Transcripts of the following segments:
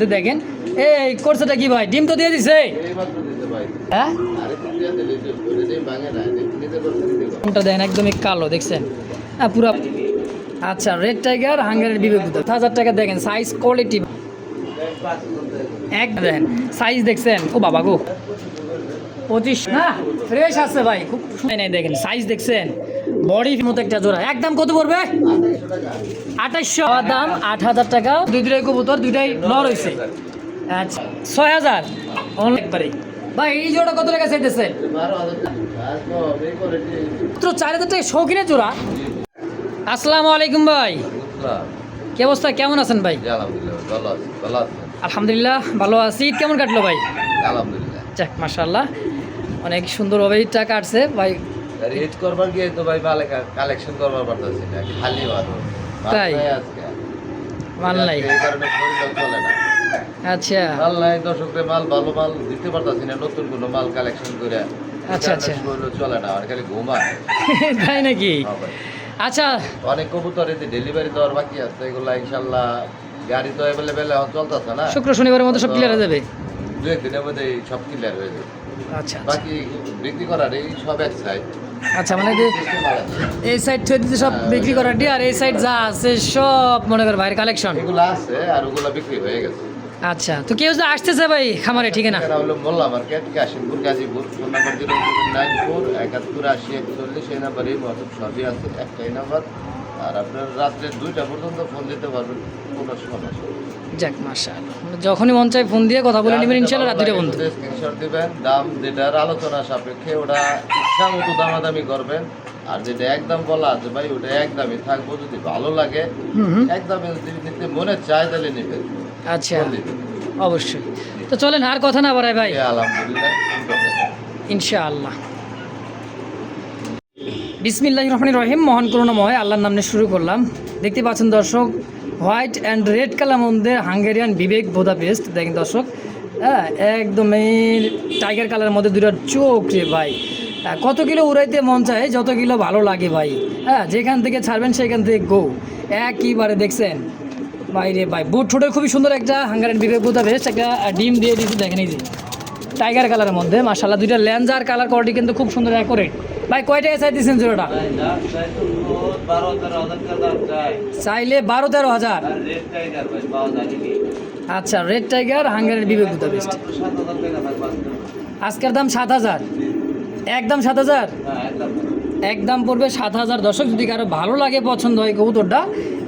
দেখেন এই করছেটা কি ভাই, ডিম তো দিয়ে দিছে। হ্যাঁ ডিমটা দেখেন একদমই কালো, দেখছেন? হ্যাঁ পুরো। আচ্ছা রেড টাইগার হাঙ্গারের বিবেক 1000 টাকা। দেখেন সাইজ কোয়ালিটি এক দেখেন, সাইজ দেখছেন? ও বাবা গো 25 না, ফ্রেশ আছে ভাই, খুব নাই। দেখেন সাইজ দেখছেন, বডি মতো একটা জোড়া। একদম কত পড়বে? 2800। দাম 8000 টাকা। দুইটাই কবুতর, দুইটাই নর হয়েছে। আচ্ছা 6000 অনেকবারই ভাই। এই জোড়া কত টাকা চাইতেছে? মাত্র 4000 টাকা। শৌখিনের জোড়া। আসসালামু আলাইকুম ভাই, কি অবস্থা, কেমন আছেন ভাই? আলহামদুলিল্লাহ ভালো আছি। ঈদ কেমন কাটলো ভাই? আলহামদুলিল্লাহ যাক মাশাআল্লাহ, অনেক সুন্দরভাবে ঈদটা কাটছে ভাই। ঈদ করবার গিয়ে তো ভাই মাল কালেকশন করবার পারতেছি না, খালি মাল। তাই আজকে মাল নাই, এই কারণে শরীর চলে না। আচ্ছা মাল নাই, দর্শকদের মাল ভালো মাল দিতে পারতেছি না, নতুন কোনো মাল কালেকশন করে। আচ্ছা আচ্ছা শরীর চলে না, আর খালি ঘুমায়। তাই নাকি? হ্যাঁ ভাই। আচ্ছা অনেক কবুতর এতে ডেলিভারি দেওয়ার বাকি আছে, এগুলো ইনশাল্লাহ গাড়ি তো অ্যাভেলেবেল এখন চলতেছে না। শুক্র শনিবারের মধ্যে সব ক্লিয়ার হয়ে যাবে। 2 দিনের মধ্যে সব ক্লিয়ার হয়ে যাবে। আচ্ছা বাকি বিক্রি করার এই সব এক সাইড। আচ্ছা মানে যে এই সাইড থেকে দিতে সব বিক্রি করার ডি, আর এই সাইড যা আছে সব মনে কর ভাইয়ের কালেকশন। এগুলো আছে আর ওগুলো বিক্রি হয়ে গেছে। আচ্ছা তো কেউ যে আসতেছে ভাই খামারে, ঠিক না? হলো Molla market, Kashimpur, Gazipur. Phone number 094 71 80 41। এই নাম্বারে হোয়াটসঅ্যাপ সবই আছে, একটাই নাম্বার। আর আপনার রাত্রে 2টা পর্যন্ত ফোন দিতে পারবেন, কোনো সমস্যা নেই। যাক মাশাআল্লাহ, যখনই মন চাই ফোন দিয়ে কথা বলে নেবেন ইনশাআল্লাহ। রাত 2টা পর্যন্ত স্ক্রিনশট দিবেন, দাম যেটার আলোচনা সাপেক্ষে ওটা ইচ্ছা মতো দামাদামি করবেন। আর যেটা একদম বলা আছে ভাই, ওটা একদমই থাকবো। যদি ভালো লাগে একদমই, যদি নিতে মনে চায় তাহলে নেবেন। আচ্ছা অবশ্যই। তো চলেন আর কথা না বাড়াই ভাই, আলহামদুলিল্লাহ ইনশাআল্লাহ। বিসমিল্লাহির রহমানির রহিম। মহান করুণাময় আল্লাহর নামে শুরু করলাম। দেখতে পাচ্ছেন দর্শক, হোয়াইট অ্যান্ড রেড কালার মধ্যে হাঙ্গেরিয়ান বিবেক বুদাপেস্ট। দেখেন দর্শক, হ্যাঁ একদম এই টাইগার কালারের মধ্যে দুটো চোখ রে ভাই। কত কিলো উড়াইতে মন চায়, যত কিলো ভালো লাগে ভাই। হ্যাঁ যেখান থেকে ছাড়বেন সেখান থেকে গো একইবারে। দেখছেন ভাই রে ভাই, বুট ঠোঁটের খুবই সুন্দর একটা হাঙ্গেরিয়ান বিবেক বুদাপেস্ট। একটা ডিম দিয়ে দিয়েছি, দেখেন এই যে টাইগার কালারের মধ্যে মাশাআল্লাহ। দুইটা লেন্সার কালার কোয়ালিটি কিন্তু খুব সুন্দর অ্যাকুরেট। ভাই কয় টাকা চাই দিচ্ছেন জোড়াটা? চাইলে 12-13 হাজার। আচ্ছা রেড টাইগার হাঙ্গারের বিবেক বুদাপেস্ট আজকের দাম 7000। একদম 7000, একদম পড়বে 7000। দর্শক যদি কারো ভালো লাগে, পছন্দ হয় কবুতরটা,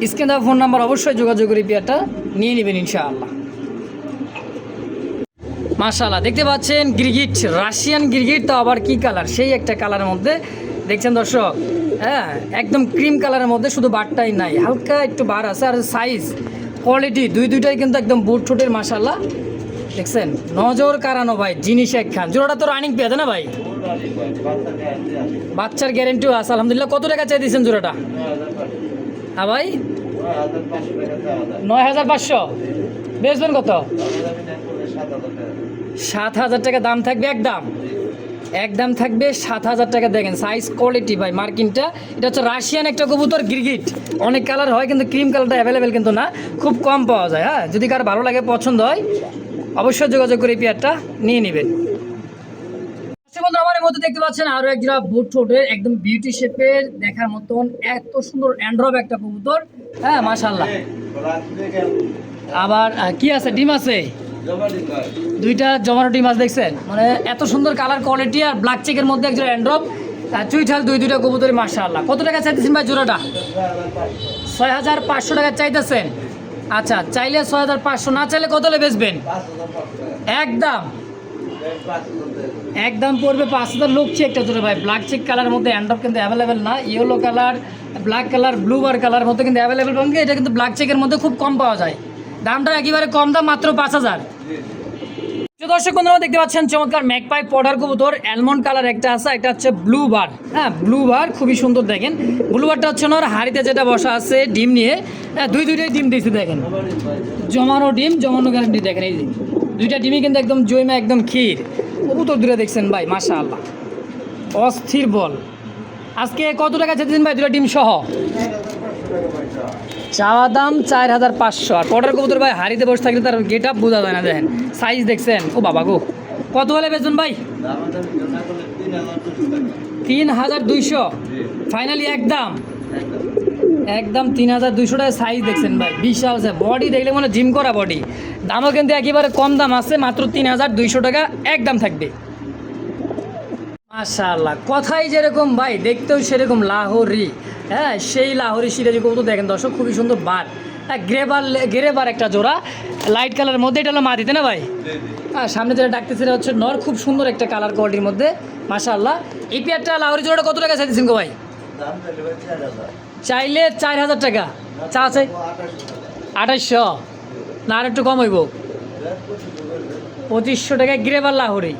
স্ক্রিনে দেওয়া ফোন নাম্বার অবশ্যই যোগাযোগ করে পেয়ারটা নিয়ে নেবেন ইনশাআল্লাহ। মাশাআল্লাহ দেখতে পাচ্ছেন গিরগিট, রাশিয়ান গিরগিট। তো আবার কি কালার, সেই একটা কালারের মধ্যে দেখছেন দর্শক। হ্যাঁ একদম ক্রিম কালারের মধ্যে, শুধু বারটাই নাই, হালকা একটু বার আছে। আর সাইজ কোয়ালিটি দুইটাই কিন্তু একদম বুট ঠোঁটের মাশাআল্লাহ। দেখছেন নজর কারানো ভাই, জিনিস একখান। জোড়াটা তো রানিং পেয়ে না ভাই? বাচ্চার গ্যারেন্টিও আছে আলহামদুলিল্লাহ। কত টাকা চাই দিয়েছেন জোড়াটা? হ্যাঁ ভাই 9500। বেচবেন কত? 7000 টাকা দাম থাকবে। একদম থাকবে 7000 টাকা। দেখেন সাইজ কোয়ালিটি ভাই, মার্কিনটা। এটা হচ্ছে রাশিয়ান একটা কবুতর গিরগিট। অনেক কালার হয় কিন্তু ক্রিম কালারটা অ্যাভেলেবেল কিন্তু না, খুব কম পাওয়া যায়। হ্যাঁ যদি কার ভালো লাগে, পছন্দ হয়, অবশ্যই যোগাযোগ করে এই পেয়ারটা নিয়ে নেবেন। আমার মধ্যে দেখতে পাচ্ছেন আরো এক জোড়া বুট ঠোঁটের একদম বিউটি শেপের, দেখার মতন এত সুন্দর অ্যান্ড্রব একটা কবুতর। হ্যাঁ মাশাআল্লাহ। আবার কি আছে, ডিম আছে দুইটা জমানো ডিম আছে। দেখছেন মানে এত সুন্দর কালার কোয়ালিটি। আর ব্ল্যাক চেকের মধ্যে একজন অ্যান্ড্রপ, চুইঠাল দুইটা কবুতরি মাশাআল্লাহ। কত টাকা চাইতেছেন ভাই জোড়াটা? 6500 টাকা চাইতেছেন। আচ্ছা চাইলে 6500, না চাইলে কত হলে বেচবেন? একদম পড়বে 5000। লোক চেক একটা জোড়া ভাই, ব্ল্যাক চেক কালারের মধ্যে অ্যান্ড্রপ কিন্তু অ্যাভেলেবেল না। Yellow colour, black colour, blue বার কালার মধ্যে কিন্তু অ্যাভেলেবেল পাবেন। এটা কিন্তু ব্ল্যাক চেকের মধ্যে খুব কম পাওয়া যায়। দামটা একেবারে কম দাম, মাত্র 5000। দর্শক বন্ধুরা দেখতে পাচ্ছেন চমৎকার ম্যাকপাই পডার কবুতর। অ্যালমন্ড কালার একটা আছে, একটা হচ্ছে ব্লু বার। হ্যাঁ ব্লু বার খুবই সুন্দর। দেখেন ব্লু বারটা হচ্ছে ওনার হাড়িতে যেটা বসা আছে ডিম নিয়ে। হ্যাঁ দুইটাই ডিম দিয়েছে। দেখেন জমানো ডিম, জমানো গ্যারান্টি। দেখেন এই যে দুইটা ডিমই কিন্তু একদম জৈমা, একদম ক্ষীর কবুতর দূরে। দেখছেন ভাই মাশাআল্লাহ, অস্থির বল। আজকে কত টাকা চাইছেন ভাই দুটা ডিম সহ? চাওয়া দাম 4500। আর পটের কবুতর ভাই হাড়িতে বসে থাকলে তার গেট আপ বোঝা যায় না, দেখেন সাইজ দেখছেন। ও বাবা গো, কত হলে বেচবেন ভাই? 3200 ফাইনালি একদম 3200 টাকা। সাইজ দেখছেন ভাই, বিশাল বডি দেখলে মনে জিম করা বডি। দামও কিন্তু একেবারে কম দাম আছে, মাত্র 3200 টাকা একদম থাকবে। মাশাআল্লাহ, কথাই যেরকম ভাই দেখতেও সেরকম লাহোরি। হ্যাঁ, সেই লাহোরি সিরাজি কবুতর দেখেন দর্শক, খুবই সুন্দর বার। হ্যাঁ, গ্রেবার একটা জোড়া লাইট কালারের মধ্যে, এটা হলো মা দিতে না ভাই? হ্যাঁ, সামনে যেটা ডাকতেছে এটা হচ্ছে নর, খুব সুন্দর একটা কালার কোয়ালিটির মধ্যে মাশাআল্লাহ। এই পেয়ারটা লাহোরি জোড়াটা কত টাকা চাইতেছেন গো ভাই? চাইলে 4000 টাকা চা আছে, 2800 না আর একটু কম হইব? 2500 টাকায় গ্রেবার লাহোরি,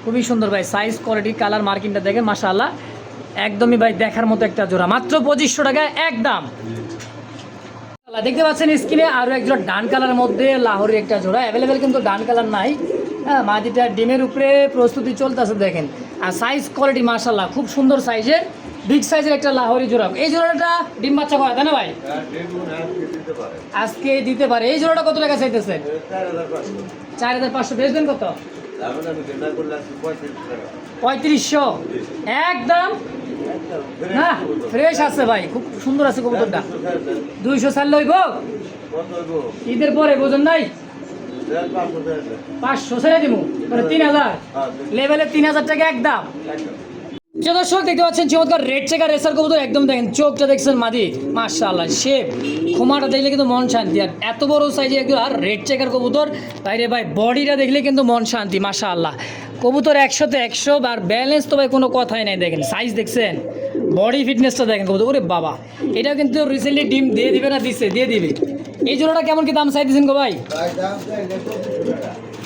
খুবই সুন্দর ভাই। সাইজ কোয়ালিটি কালার মার্কিংটা দেখেন মাশাআল্লাহ, একদমই ভাই দেখার মতো একটা জোড়া, মাত্র 2500 টাকায় একদম। দেখতে পাচ্ছেন স্ক্রিনে আরও এক জোড়া ডান কালারের মধ্যে লাহোরি একটা জোড়া অ্যাভেলেবেল, কিন্তু ডান কালার নাই। হ্যাঁ, মাদিটা ডিমের উপরে প্রস্তুতি চলতেছে দেখেন। আর সাইজ কোয়ালিটি মাশাআল্লাহ খুব সুন্দর সাইজের, বিগ সাইজের একটা লাহোরি জোড়া। এই জোড়াটা ডিম বাচ্চা করে তাই না ভাই? আজকে দিতে পারে। এই জোড়াটা কত টাকা চাইতেছেন? 4500। বেচবেন কত? 3500 একদম না, ফ্রেশ আছে ভাই, খুব সুন্দর আছে কবুতরটা। 200 ছাড়লে হইব? ঈদের পরে বোঝেন নাই, 500 ছেড়ে দিব, মানে 3000 লেভেলে 3000 টাকা একদম। দর্শক দেখতে পাচ্ছেন চমৎকার রেড চেকার রেসার কবুতর, একদম দেখেন চোখটা দেখছেন মাদি মাশাআল্লাহ, শেপ খোমাটা দেখলে কিন্তু মন শান্তি। আর এত বড় সাইজে একদম আর রেড চেকার কবুতর বাইরে ভাই, বডিটা দেখলে কিন্তু মন শান্তি মাশাআল্লাহ। কবুতর 100তে 100, আর ব্যালেন্স তো ভাই কোনো কথাই নাই। দেখেন সাইজ দেখছেন, বডি ফিটনেসটা দেখেন কবুতর, ওরে বাবা। এটা কিন্তু রিসেন্টলি ডিম দিয়ে দিবে না দিচ্ছে, দিয়ে দিবে। এই জোড়াটা কেমন কি দাম চাইতেছেন গো ভাই?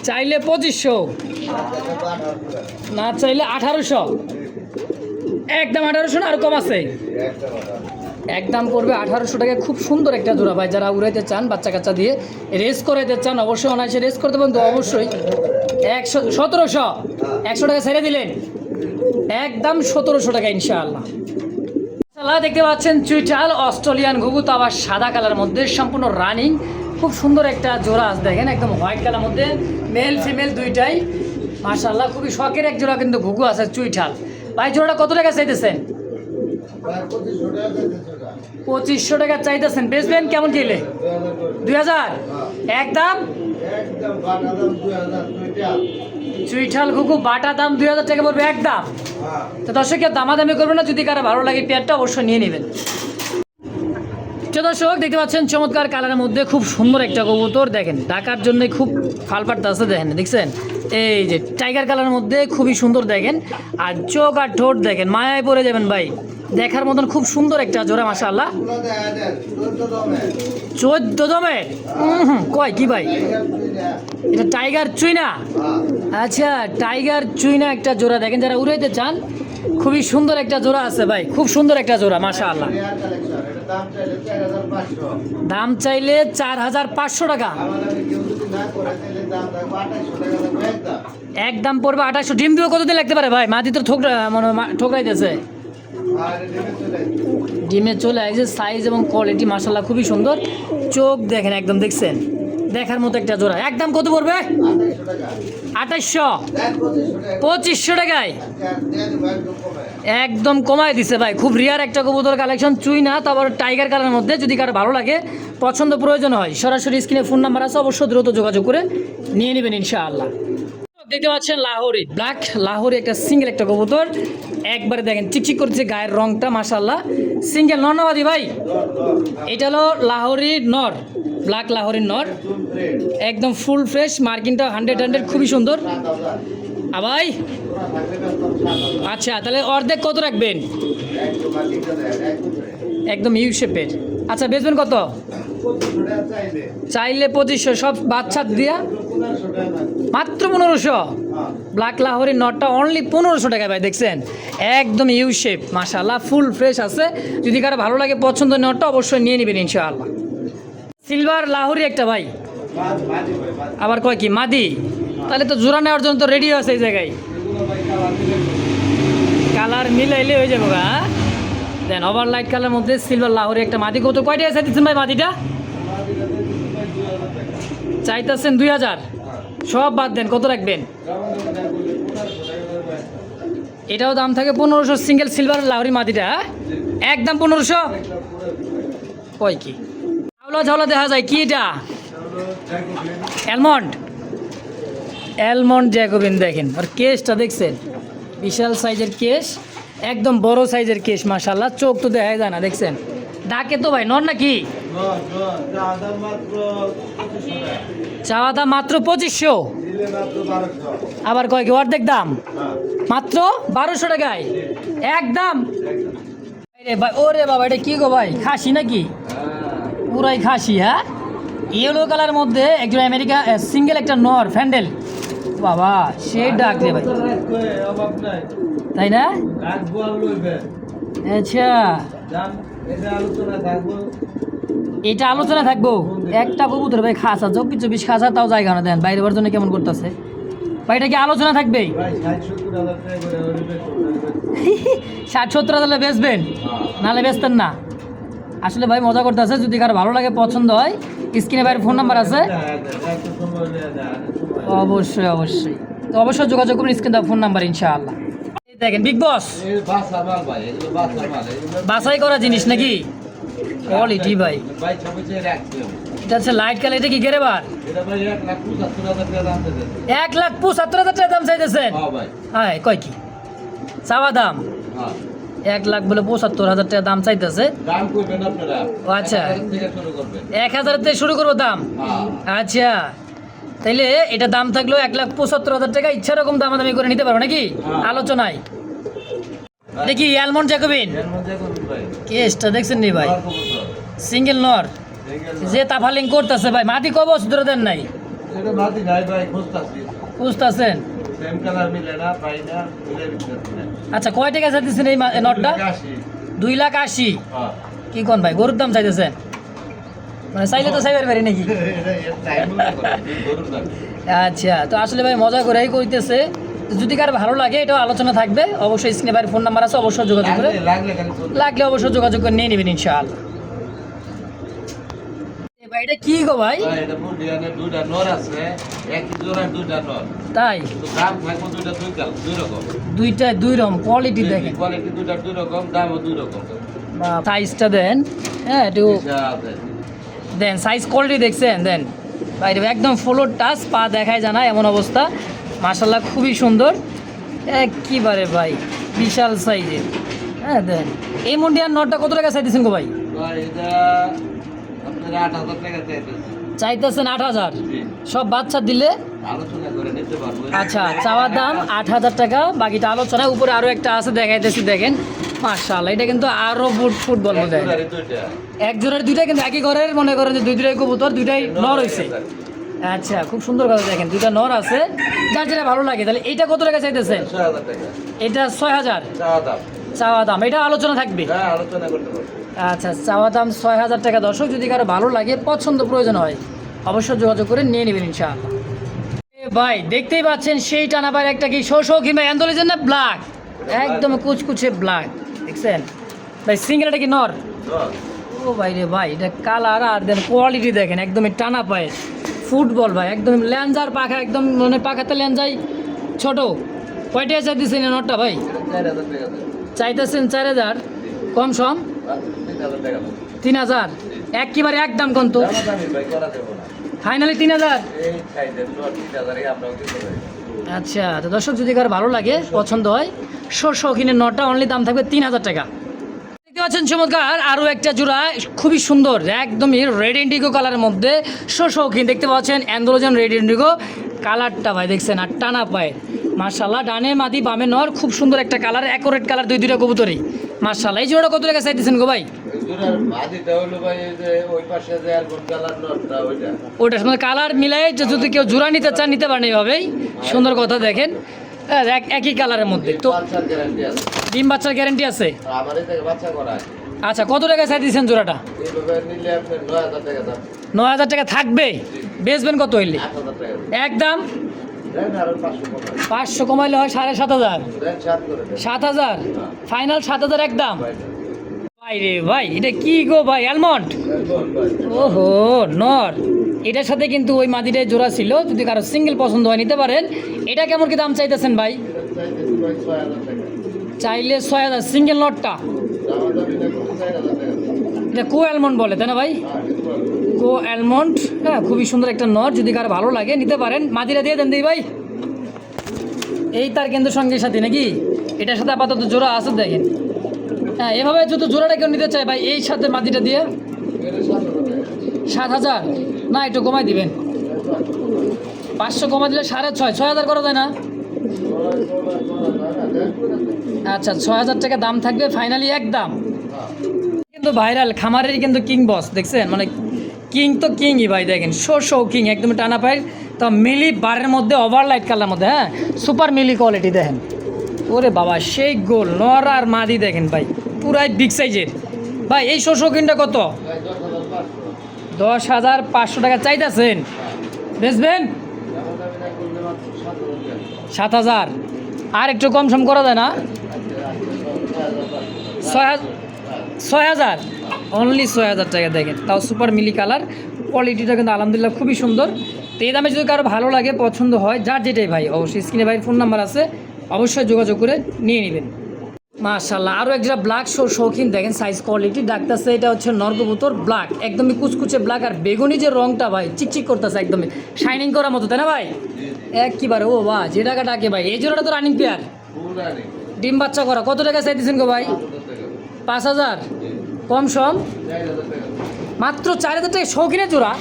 চাইলে 2500, না চাইলে 1800, একদম 1800 না আর কম আছে? একদম পড়বে 1800 টাকা। খুব সুন্দর একটা জোড়া ভাই, যারা উড়াইতে চান বাচ্চা কাচ্চা দিয়ে রেস করাইতে চান অবশ্যই অনায়াসে রেস করতে পারেন তো অবশ্যই। 1700 100 টাকা ছেড়ে দিলেন, একদম 1700 টাকা ইনশাআল্লাহ। দেখতে পাচ্ছেন চুইটাল অস্ট্রেলিয়ান ঘুঘু, তো আবার সাদা কালার মধ্যে সম্পূর্ণ রানিং, খুব সুন্দর একটা জোড়া আছে দেখেন, একদম হোয়াইট কালার মধ্যে, মেল ফিমেল দুইটাই মাশাআল্লাহ। খুবই শখের এক জোড়া কিন্তু ঘুঘু আছে চুইঠাল। ভাই জোড়াটা কত টাকা চাইতেছেন? 2500 টাকা চাইতেছেন। বেচবেন কেমন গেলে? 2000 একদম। চুইঠাল ঘুঘু বাটা দাম 2000 টাকা পড়বে একদম। তো দর্শক দামাদামি করবেন না, যদি কারো ভালো লাগে পেয়ারটা অবশ্যই নিয়ে নেবেন। দর্শক দেখতে পাচ্ছেন চমৎকার কালারের মধ্যে খুব সুন্দর একটা কবুতর, দেখেন ডাকার জন্য খুব ফালপাটটা আছে দেখেন, দেখছেন এই যে টাইগার কালারের মধ্যে খুবই সুন্দর দেখেন। আর চোখ আর ঠোঁট দেখেন, মায়ায় পড়ে যাবেন ভাই, দেখার মতন খুব সুন্দর একটা জোড়া মাশাআল্লাহ। 14 দমের কয় কি ভাই? এটা টাইগার চুইনা? আচ্ছা, টাইগার চুইনা একটা জোড়া দেখেন, যারা উড়াইতে চান খুবই সুন্দর একটা জোড়া আছে ভাই, খুব সুন্দর একটা জোড়া মাশাআল্লাহ। দাম চাইলে 4500 টাকা, একদম পড়বে 2800। ডিম দিয়ে কতদিন লাগতে পারে ভাই? মাদি তো ঠোকরাইতেছে, ডিমে চলে আসছে। সাইজ এবং কোয়ালিটি মাশাআল্লাহ খুবই সুন্দর, চোখ দেখেন একদম দেখছেন, দেখার মতো একটা জোড়া। একদম কত পড়বে? 2800, 2500 টাকায় একদম কমায় দিছে ভাই। খুব রিয়ার একটা কবুতর কালেকশন, চুই না, তারপর টাইগার কালারের মধ্যে। যদি কারো ভালো লাগে, পছন্দ প্রয়োজন হয়, সরাসরি স্ক্রিনে ফোন নাম্বার আছে, অবশ্যই দ্রুত যোগাযোগ করে নিয়ে নেবেন ইনশাআল্লাহ। দেখতে পাচ্ছেন লাহোরি ব্ল্যাক, লাহোরি একটা সিঙ্গেল একটা কবুতর, একবারে দেখেন চিকচিক করছে গায়ের রংটা মাশাআল্লাহ। সিঙ্গেল নর নাবাদি ভাই? এটা হলো লাহোরি নর, ব্ল্যাক লাহোরি নর, একদম ফুল ফ্রেশ, মার্কিংটা 100 খুবই সুন্দর। ভাই আচ্ছা, তাহলে অর্ধেক কত রাখবেন? একদম ইউ শেপের। আচ্ছা, বেচবেন কত? চাইলে 2500, সব বাচ্চা দিয়া মাত্র 1500। ব্ল্যাক লাহোরি নটটা অনলি 1500 টাকায় ভাই, দেখছেন একদম ইউ শেপ মাশাআল্লাহ, ফুল ফ্রেশ আছে। যদি কারো ভালো লাগে পছন্দ নটটা অবশ্যই নিয়ে নেবেন ইনশাআল্লাহ। সিলভার লাহোরি একটা ভাই, আবার কয় কি মাদি? তাহলে তো জোড়া নেওয়ার জন্য তো রেডি আছে এই জায়গায়, কালার মিলাইলে হয়ে যাবো গা। দেন ওভার লাইট কালার মধ্যে সিলভার লাহোরি একটা মাদি। কত কয়টা এসে দিচ্ছেন ভাই মাদিটা? চাইতেছেন 2000, সব বাদ দেন, কত রাখবেন? এটাও দাম থাকে 1500, সিঙ্গেল সিলভার লাহোরি মাদিটা, হ্যাঁ? একদম 1500। কয় কি ঝাউলা ঝাউলা দেখা যায়, কি এটা? Almond, almond Jacobin. দেখেন আর কেসটা দেখছেন, বিশাল সাইজের কেস, একদম বড় সাইজের কেস, মাশাআল্লাহ। চোখ তো দেখা যায় না, দেখছেন? ডাকে তো ভাই, নর নাকি? চাওয়া দাম মাত্র 2500, আবার কয় কি অর্ধেক দাম? মাত্র 1200 টাকায় একদম। ভাই ওরে বাবা, এটা কি গো ভাই, খাসি নাকি? পুরাই খাসি, হ্যাঁ? ইয়েলো কালার মধ্যে একজন আমেরিকা সিঙ্গেল একটা নর ফ্যান্ডেল, বাবা সে ডাক রে ভাই, তাই না? আচ্ছা, এটা আলোচনা থাকবো। একটা কবুতর ভাই খাসা, 24 খাসা, তাও জায়গা না দেন, বাইরে বার জন্য কেমন করতেছে ভাই? এটা কি আলোচনা থাকবে? 60-70 হাজার বেচবেন, নাহলে বেচতেন না। আসলে ভাই মজা করতেছে, যদি কারো ভালো লাগে পছন্দ হয়, স্ক্রিনে বাইরে ফোন নাম্বার আছে, অবশ্যই অবশ্যই, তো অবশ্যই যোগাযোগ করুন, স্ক্রিনে ফোন নাম্বার ইনশাআল্লাহ। দেখেন বিগ বস বাছাই করা জিনিস নাকি? কোয়ালিটি ভাই, এটা হচ্ছে লাইট কালার। এটা কি গেরেবার? 1,75,000 টাকা দাম চাইতেছেন? হ্যাঁ, কয় কি চাওয়া দাম? 1,75,000 টাকা দাম চাইতেছে। আচ্ছা, 1000 থেকে শুরু করবো দাম? আচ্ছা, তাইলে এটা দাম থাকলো 1,75,000 টাকা, ইচ্ছা রকম দামাদামি করে নিতে পারো নাকি আলোচনায়? দেখি অ্যালমন্ড জ্যাকোবিন কেসটা দেখছেন নি ভাই? সিঙ্গেল নর যে তাফালিং করতেছে ভাই, মাটি কয় বছর ধরে দেন নাই? খুঁজতেছেন? আচ্ছা, কয় টাকা চাইতেছেন এই নটটা? 2,80,000। কি কোন ভাই, গরুর দাম চাইতেছেন? মানে চাইলে তো চাইবার পারি নাকি? আচ্ছা, তো আসলে ভাই মজা করেই কইতেছে। যদি কার ভালো লাগে, এটাও আলোচনা থাকবে, অবশ্যই স্ক্রিনে বাইরে ফোন নাম্বার আছে, অবশ্যই যোগাযোগ করে, লাগলে অবশ্যই যোগাযোগ করে নিয়ে নেবেন ইনশাআল্লাহ। ভাই এটা কি গো ভাই? তাই দুইটা দুই রকম কোয়ালিটি, দেখেন সাইজটা দেন, হ্যাঁ একটু দেন, সাইজ কোয়ালিটি দেখছেন? দেন বাইরে একদম ফ্লোর টাচ, পা দেখায় জানা এমন অবস্থা, মাশাআল্লাহ খুবই সুন্দর একেবারে ভাই, বিশাল সাইজের। হ্যাঁ দেন, এই মুন্ডিয়ার নটটা কত টাকা চাইতেছেন গো ভাই? চাইতেছেন 8,000, সব বাচ্চা দিলে? আচ্ছা, চাওয়া দাম 8,000 টাকা, বাকিটা আলোচনায়। উপরে আরো একটা আছে, দেখাইতেছি, দেখেন মাশাআল্লাহ, এটা কিন্তু আরো ফুটবল মধ্যে এক জোড়ার দুইটা, কিন্তু একই ঘরের, মনে করেন যে দুইটাই কবুতর, দুইটাই নর হয়েছে। আচ্ছা, খুব সুন্দর কথা, দেখেন দুইটা নর আছে, যার যেটা ভালো লাগে। তাহলে এটা কত টাকা চাইতেছেন? এটা 6,000 চাওয়া দাম, এটা আলোচনা থাকবে? আচ্ছা, চাওয়া দাম 6,000 টাকা। দর্শক, যদি কারো ভালো লাগে, পছন্দ প্রয়োজন হয়, অবশ্যই যোগাযোগ করে নিয়ে নেবেন ইনশাআল্লাহ। ভাই দেখতেই পাচ্ছেন, সেই টানাবার একটা কি শৌখিন ভাই, অ্যান্ডোলিজের না ব্ল্যাক, একদম কুচকুচে ব্ল্যাক, দেখছেন ভাই? সিঙ্গেল, এটা কি নর? ও ভাই রে ভাই, এটা কালার আর দেন কোয়ালিটি দেখেন, একদমই টানা পায়ে ফুটবল ভাই, একদম ল্যাঞ্জার পাখা, একদম মানে পাখাতে ল্যাঞ্জাই ছোট। কয়টা চাইতেছেন এই নটটা ভাই? চাইতেছেন 4,000, কম সম 3,000, একেবারে একদম কত? ফাইনালি 3,000। আচ্ছা, তো দর্শক, যদি কারো ভালো লাগে, পছন্দ হয়, শৌখিনের নটটা অনলি দাম থাকবে 3,000 টাকা। দেখতে পাচ্ছেন চমৎকার আরও একটা জোড়া, খুবই সুন্দর, একদমই রেড ইন্ডিগো কালারের মধ্যে শৌখিন। দেখতে পাচ্ছেন অ্যান্ডোলোজেন রেড ইন্ডিগো কালারটা ভাই, দেখছেন? আর টানা পায়, মাশাআল্লাহ, ডানে মাদি বামে নর, খুব সুন্দর একটা কালার, অ্যাকোরেট কালার, দুইটা কবুতরই, মাশাআল্লাহ। এই জোড়াটা কত টাকা চাইতেছেন গো ভাই? ওইটার সঙ্গে কালার মিলাই যদি কেউ জোড়া নিতে চান, নিতে পারেন এইভাবেই, সুন্দর কথা। দেখেন একই কালারের মধ্যে, তো ডিম বাচ্চার গ্যারান্টি আছে? আচ্ছা, কত টাকা চাইতেছেন জোড়াটা? 9,000 টাকা থাকবে, বেচবেন কত হইলে? একদম 500 কমাইলে হয় 7,500, 7,000 ফাইনাল, 7,000 একদম। রে ভাই, এটা কি গো ভাই, অ্যালমন্ড? ওহো, নর। এটার সাথে কিন্তু ওই মাদিটাই জোড়া ছিল, যদি কারো সিঙ্গেল পছন্দ হয় নিতে পারেন। এটা কেমন কি দাম চাইতেছেন ভাই? চাইলে 6,000 সিঙ্গেল নটটা। এটা কো অ্যালমন্ড বলে তাই না ভাই? কো অ্যালমন্ড, হ্যাঁ, খুবই সুন্দর একটা নট, যদি কারো ভালো লাগে নিতে পারেন। মাদিরা দিয়ে দেন দিই ভাই। এই তার কেন্দ্র সঙ্গের সাথে নাকি? এটার সাথে আপাতত জোড়া আছে দেখেন। হ্যাঁ, এভাবে যদি জোড়াটা কেউ নিতে চায় ভাই, এই সাথে মাদিটা দিয়ে 7,000 না, একটু কমাই দিবেন। 500 কমাই দিলে 6,500, 6,000 করা যায় না? আচ্ছা, 6,000 টাকা দাম থাকবে ফাইনালি একদম। কিন্তু ভাইরাল খামারের কিন্তু কিং বস দেখছেন, মানে কিং তো কিংই ভাই, দেখেন শো কিং, একদম টানা পায়ের, তো মিলি বারের মধ্যে ওভারলাইট কালার মধ্যে, হ্যাঁ, সুপার মিলি কোয়ালিটি দেখেন। ওরে বাবা, সেই গোল নর আর মাদি দেখেন ভাই, পুরাই বিগ সাইজের ভাই। এই শো কিংটা কত? 10,500 টাকা চাইতেছেন, বেচবেন? 7,000, আর একটু কম সম করা যায় না? 6,000, অনলি 6,000 টাকা দেখেন, তাও সুপার মিলি কালার, কোয়ালিটিটা কিন্তু আলহামদুলিল্লাহ খুবই সুন্দর। তো এই দামে যদি কারো ভালো লাগে, পছন্দ হয়, যার যেটাই ভাই, অবশ্যই স্ক্রিনে ভাই ফোন নাম্বার আছে, অবশ্যই যোগাযোগ করে নিয়ে নেবেন। মাশাআল্লাহ, আরও একটা ব্ল্যাক শৌখিন দেখেন, সাইজ কোয়ালিটি ডাকতেছে। এটা হচ্ছে নরকবুতর ব্ল্যাক, একদমই কুচকুচে ব্ল্যাক, আর বেগুনি যে রংটা ভাই, চিকচিক করতেছে, একদমই শাইনিং করার মতো, তাই না ভাই? একবারে ও বাহ, যে টাকা ডাকে ভাই। এই জোড়াটা তো রানিং পেয়ার, ডিম বাচ্চা করা। কত টাকা চাইতেছেন গো ভাই? 5,000 কম সম, মাত্র 4,000 টাকা শৌখিনের জোড়া।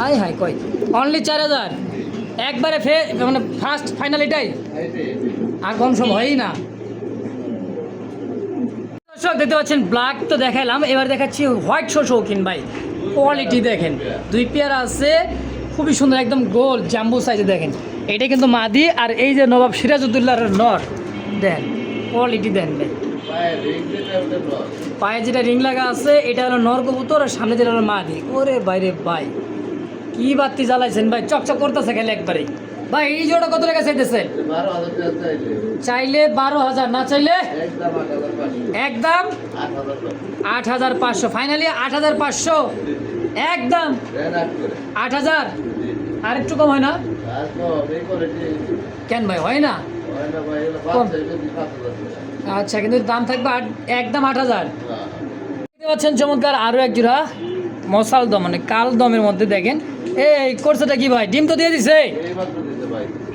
আয় হাই কয়, অনলি 4,000 একবারে মানে ফার্স্ট ফাইনাল এটাই, আর কম সম হয়ই না। দর্শক দেখতে পাচ্ছেন, ব্ল্যাক তো দেখালাম, এবার দেখাচ্ছি হোয়াইট শৌখিন ভাই। কোয়ালিটি দেখেন, 2 পেয়ার আছে, খুবই সুন্দর, একদম গোল জাম্বু সাইজে দেখেন। এটা কিন্তু মাদি, আর এই যে নবাব সিরাজউদ্দৌলার নর, দেন কোয়ালিটি দেন ভাই। পায়ে যেটা রিং লাগা আছে, এটা হলো নর কবুতর, আর সামনে যেটা হলো মাদি। ওরে বাইরে ভাই, কি বাতি জ্বালাইছেন ভাই, চকচক করতেছে খেলে একবারে ভাই। এই জোড়া কত টাকা চাইতেছে? চাইলে 12,000, না চাইলে একদম 8,500, ফাইনালি 8,500 একদম। 8,000, আর একটু কম হয় না? কেন ভাই, হয় না? আচ্ছা, কিন্তু দাম থাকবে একদম 8,000। দেখতে পাচ্ছেন চমৎকার আরও এক জোড়া মশাল দম, মানে কাল দমের মধ্যে দেখেন। এই করছেটা কি ভাই, ডিম তো দিয়ে দিছে,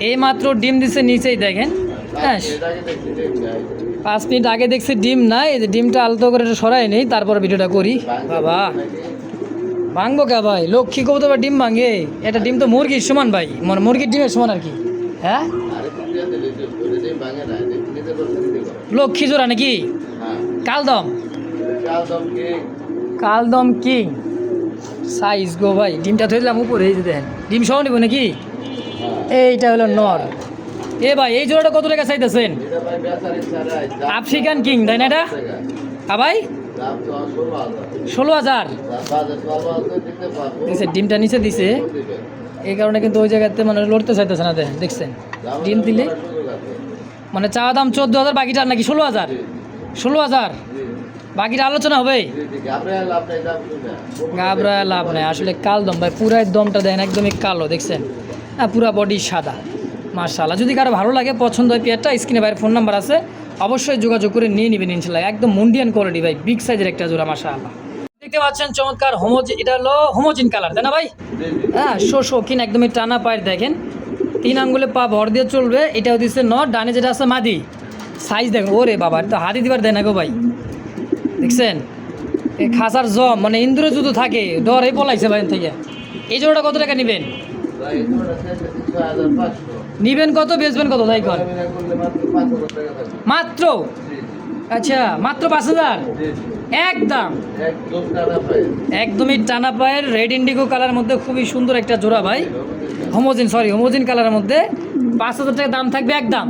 এই মাত্র ডিম দিছে নিচেই দেখেন। হ্যাঁ, 5 মিনিট আগে দেখছি ডিম নাই, এই যে ডিমটা আলতো করে সরাই নেই, তারপর ভিডিওটা করি। বাবা, ভাঙবো কে ভাই, লক্ষ্মী কবুতর বা ডিম ভাঙে? এটা ডিম তো মুরগির সমান ভাই, মানে মুরগির ডিমের সমান আর কি। হ্যাঁ, লক্ষ্মী জোড়া নাকি? কালদম, কালদম কিং সাইজ গো ভাই। ডিমটা ধরে দিলাম উপরে, এই যে দেখেন, ডিম সহ নিব নাকি? এইটা হলো নর। এ ভাই, এই জোড়াটা কত টাকা চাইতেছেন? আফ্রিকান কিং তাই না এটা? হ্যাঁ ভাই, 16,000 দেখছেন, ডিমটা নিচে দিছে, এই কারণে কিন্তু ওই জায়গাতে মানে লড়তে চাইতেছে না, দেখছেন ডিম দিলে। মানে চাওয়া দাম 14,000, বাকিটা নাকি 16,000? 16,000, বাকিটা আলোচনা হবে। ঘাবড়ায় লাভ নেই, আসলে কালদম ভাই, পুরাই দমটা দেন একদমই কালো, দেখছেন? হ্যাঁ, পুরা বডি সাদা, মাশাআল্লাহ। যদি কারো ভালো লাগে, পছন্দ হয় পেয়ারটা, স্ক্রিনে ভাইয়ের ফোন নাম্বার আছে, অবশ্যই যোগাযোগ করে নিয়ে নেবেন ইনশাল্লাহ। একদম মুন্ডিয়ান কোয়ালিটি ভাই, বিগ সাইজের একটা জোড়া, মাশাআল্লাহ। দেখতে পাচ্ছেন চমৎকার এটা হলো হোমোজিন কালার, তাই না ভাই? হ্যাঁ, শৌখিন, একদমই টানা পায়ের দেখেন, 3 আঙ্গুলে পা ভর দিয়ে চলবে। এটাও দিচ্ছে নর, ডানে যেটা আছে মাদি। সাইজ দেখেন, ওরে বাবা, তো হাতি দিবার দেয় না গো ভাই, দেখছেন? এই খাসার জম, মানে ইন্দুরে যদি থাকে ডরে পলাইছে ভাই থেকে। এই জোড়াটা কত টাকা নেবেন? নিবেন কত, বেচবেন কত তাই কর? মাত্র, আচ্ছা, মাত্র 5,000 একদম, একদমই টানা পায়ের রেড ইন্ডিগো কালার মধ্যে, খুবই সুন্দর একটা জোড়া ভাই। হোমোজিন কালারের মধ্যে 5,000 টাকা দাম থাকবে একদম।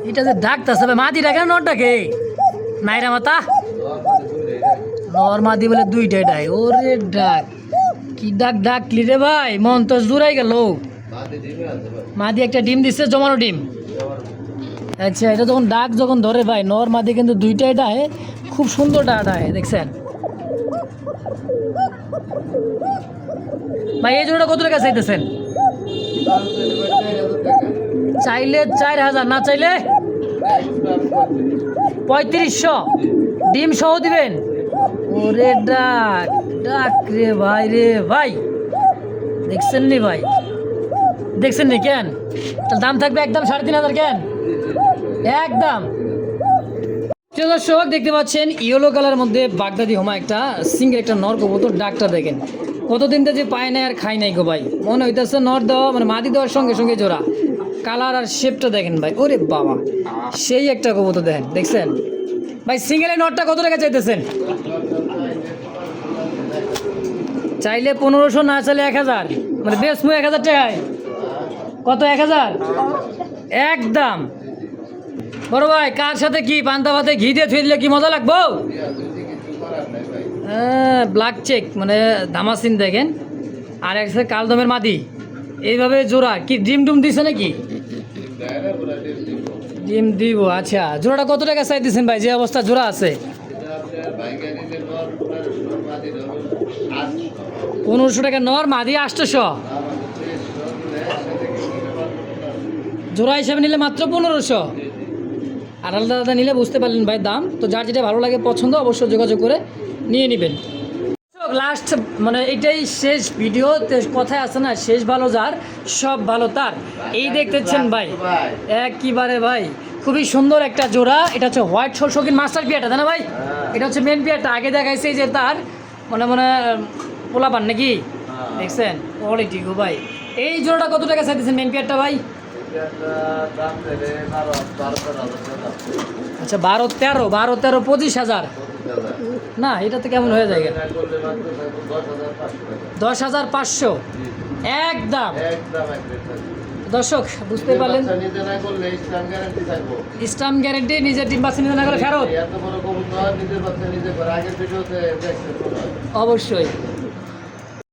এটা যে ডাকতেছে ভাই, মাদি ডাকে না নর ডাকে? নাইরা মাতা, নর মাদি বলে 2টাই ডাক। ওরে ডাক, কি ডাকলি রে ভাই, মন তো জুড়াই গেল। মাদি একটা ডিম দিচ্ছে, জমানো ডিম। আচ্ছা, এটা যখন ধরে ভাই, নর মাদি কিন্তু দুইটাই ডাহে, খুব সুন্দর ডাহে, দেখছেন ভাই। এই জোড়াটা কত টাকা চাইতেছেন? চাইলে 4000, না চাইলে 3500। ডিম সহ দিবেন? ওরে ডাক ডাক রে ভাই, রে ভাই, দেখছেন নি ভাই, দেখছেন নি? কেন তার দাম থাকবে একদম 3500? কেন একদম? প্রিয় দর্শক, দেখতে পাচ্ছেন ইয়েলো কালার মধ্যে বাগদাদি হোমা একটা সিঙ্গেল একটা নর কবুতর। ডাকটা দেখেন, কতদিন তো যে পায় নাই আর খাই নাই গো ভাই। মনে হইতেছে নর দেওয়া মানে মাদি দেওয়ার সঙ্গে সঙ্গে জোড়া। কালার আর শেপটা দেখেন ভাই, ওরে বাবা, সেই একটা কবুতর দেখেন, দেখছেন ভাই। সিঙ্গেল এই নরটা কত টাকা চাইতেছেন? চাইলে 1500, না চাইলে 1000, মানে বেশ 1000 টাকায়। কত? 1000 একদম। বড় ভাই, কার সাথে কি পান্তা ভাতে ঘি দিয়ে থুয়ে দিলে কি মজা লাগবো? হ্যাঁ, ব্ল্যাক চেক মানে ধামাসিন দেখেন, আর এক সাথে কালদমের মাদি, এইভাবে জোড়া। কি ডিম ডুম দিছে নাকি? ডিম দিব। আচ্ছা, জোড়াটা কত টাকা চাইতেছেন ভাই, যে অবস্থা জোড়া আছে? 1500 টাকা নর, মাদি 800। জোড়া হিসাবে নিলে মাত্র 1500। আর আলাদা আলাদা নিলে বুঝতে পারলেন ভাই দাম। তো যার যেটা ভালো লাগে পছন্দ, অবশ্যই যোগাযোগ করে নিয়ে নেবেন। লাস্ট মানে এটাই শেষ ভিডিও। কথায় আছে না, শেষ ভালো যার, সব ভালো তার। এই দেখতেছেন ভাই, একবারে ভাই খুবই সুন্দর একটা জোড়া। এটা হচ্ছে হোয়াইট শৌখিন মাস্টার পিয়াটা, তাই না ভাই? এটা হচ্ছে মেন পিয়াটা। আগে দেখাইছে যে তার মানে মানে পোলাপান নাকি, দেখছেন কোয়ালিটি গো ভাই। এই জোড়াটা কত টাকা চাইতেছেন মেন পিয়ারটা ভাই? আচ্ছা, 12-13 25,000। না, এটা তো কেমন হয়ে যায়? 10,500 একদম। দর্শক বুঝতে পারলেন, স্টাম্প গ্যারেন্টি। নিজের ডিম বাচ্চা নিতে না করে ফেরত। অবশ্যই।